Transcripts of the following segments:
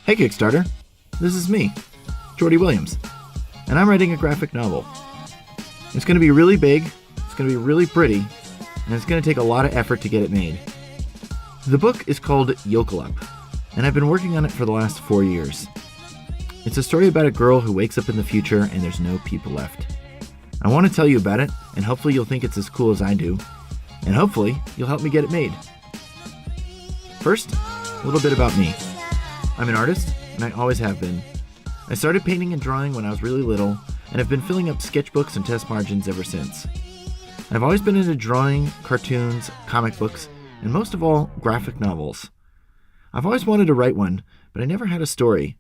Hey Kickstarter, this is me, Jordy Williams, and I'm writing a graphic novel. It's going to be really big, it's going to be really pretty, and it's going to take a lot of effort to get it made. The book is called Jökulhlaup, and I've been working on it for the last 4 years. It's a story about a girl who wakes up in the future and there's no people left. I want to tell you about it, and hopefully you'll think it's as cool as I do, and hopefully you'll help me get it made. First, a little bit about me. I'm an artist, and I always have been. I started painting and drawing when I was really little, and have been filling up sketchbooks and test margins ever since. I've always been into drawing, cartoons, comic books, and most of all, graphic novels. I've always wanted to write one, but I never had a story.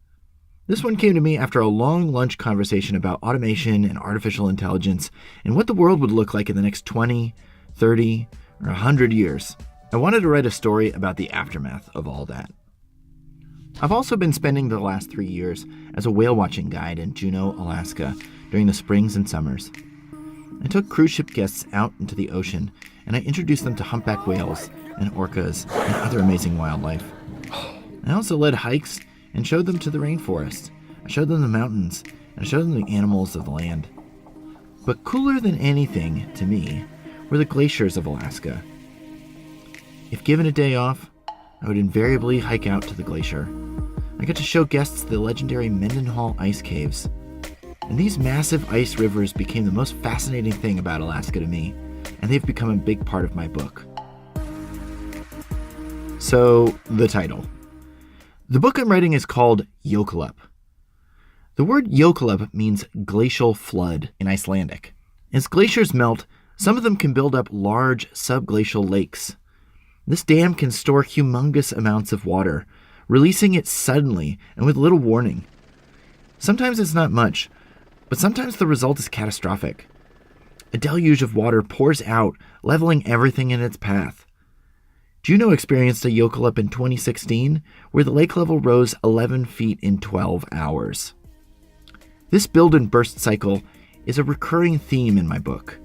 This one came to me after a long lunch conversation about automation and artificial intelligence and what the world would look like in the next 20, 30, or 100 years. I wanted to write a story about the aftermath of all that. I've also been spending the last 3 years as a whale watching guide in Juneau, Alaska during the springs and summers. I took cruise ship guests out into the ocean and I introduced them to humpback whales and orcas and other amazing wildlife. I also led hikes and showed them to the rainforest. I showed them the mountains and I showed them the animals of the land. But cooler than anything to me were the glaciers of Alaska. If given a day off, I would invariably hike out to the glacier. I got to show guests the legendary Mendenhall ice caves. And these massive ice rivers became the most fascinating thing about Alaska to me, and they've become a big part of my book. So, the title. The book I'm writing is called Jökulhlaup. The word Jökulhlaup means glacial flood in Icelandic. As glaciers melt, some of them can build up large subglacial lakes. This dam can store humongous amounts of water, releasing it suddenly and with little warning. Sometimes it's not much, but sometimes the result is catastrophic. A deluge of water pours out, leveling everything in its path. Juneau experienced a Jökulhlaup in 2016, where the lake level rose 11 feet in 12 hours. This build and burst cycle is a recurring theme in my book.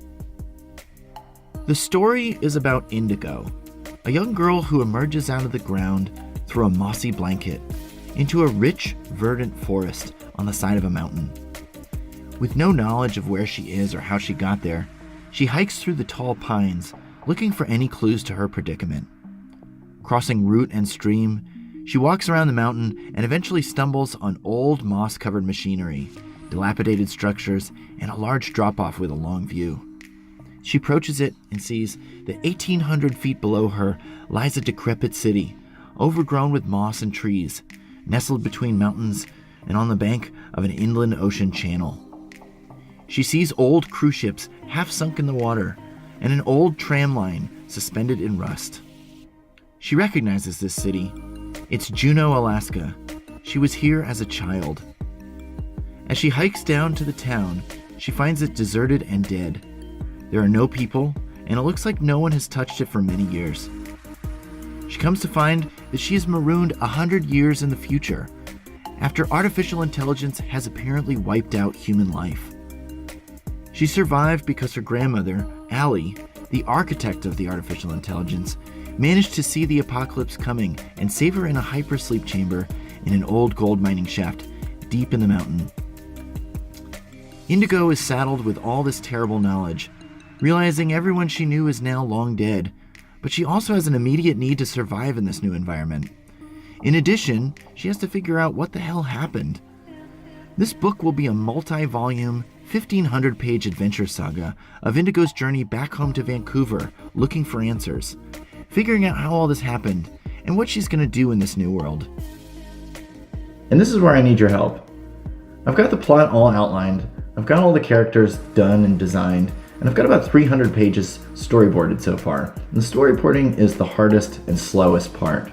The story is about Indigo, a young girl who emerges out of the ground through a mossy blanket into a rich, verdant forest on the side of a mountain. With no knowledge of where she is or how she got there, she hikes through the tall pines, looking for any clues to her predicament. Crossing root and stream, she walks around the mountain and eventually stumbles on old moss-covered machinery, dilapidated structures, and a large drop-off with a long view. She approaches it and sees that 1,800 feet below her lies a decrepit city, overgrown with moss and trees, nestled between mountains and on the bank of an inland ocean channel. She sees old cruise ships half sunk in the water and an old tram line suspended in rust. She recognizes this city. It's Juneau, Alaska. She was here as a child. As she hikes down to the town, she finds it deserted and dead. There are no people, and it looks like no one has touched it for many years. She comes to find that she is marooned 100 years in the future, after artificial intelligence has apparently wiped out human life. She survived because her grandmother, Allie, the architect of the artificial intelligence, managed to see the apocalypse coming and save her in a hypersleep chamber in an old gold mining shaft deep in the mountain. Indigo is saddled with all this terrible knowledge, realizing everyone she knew is now long dead, but she also has an immediate need to survive in this new environment. In addition, she has to figure out what the hell happened. This book will be a multi-volume, 1,500-page adventure saga of Indigo's journey back home to Vancouver, looking for answers, figuring out how all this happened, and what she's going to do in this new world. And this is where I need your help. I've got the plot all outlined, I've got all the characters done and designed, and I've got about 300 pages storyboarded so far. And the storyboarding is the hardest and slowest part.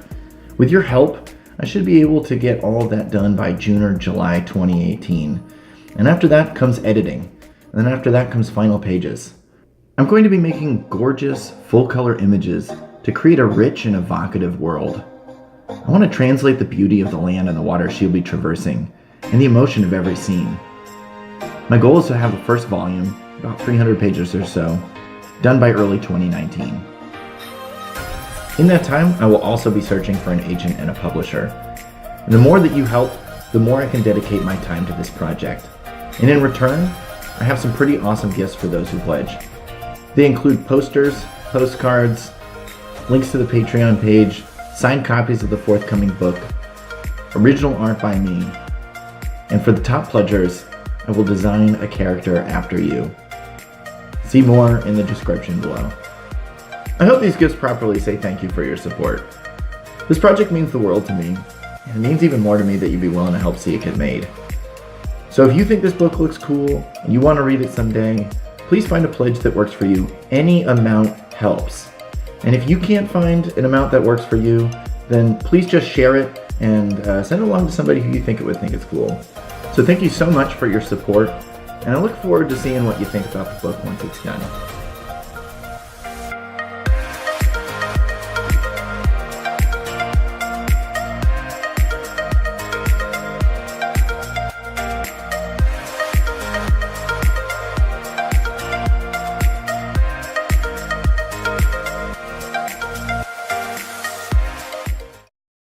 With your help, I should be able to get all of that done by June or July 2018. And after that comes editing. And then after that comes final pages. I'm going to be making gorgeous, full-color images to create a rich and evocative world. I want to translate the beauty of the land and the water she'll be traversing, and the emotion of every scene. My goal is to have the first volume, about 300 pages or so, done by early 2019. In that time, I will also be searching for an agent and a publisher. And the more that you help, the more I can dedicate my time to this project. And in return, I have some pretty awesome gifts for those who pledge. They include posters, postcards, links to the Patreon page, signed copies of the forthcoming book, original art by me, and for the top pledgers, I will design a character after you. See more in the description below. I hope these gifts properly say thank you for your support. This project means the world to me, and it means even more to me that you'd be willing to help see it get made. So if you think this book looks cool and you want to read it someday, please find a pledge that works for you. Any amount helps. And if you can't find an amount that works for you, then please just share it and send it along to somebody who you think would think it's cool. So thank you so much for your support, and I look forward to seeing what you think about the book once it's done.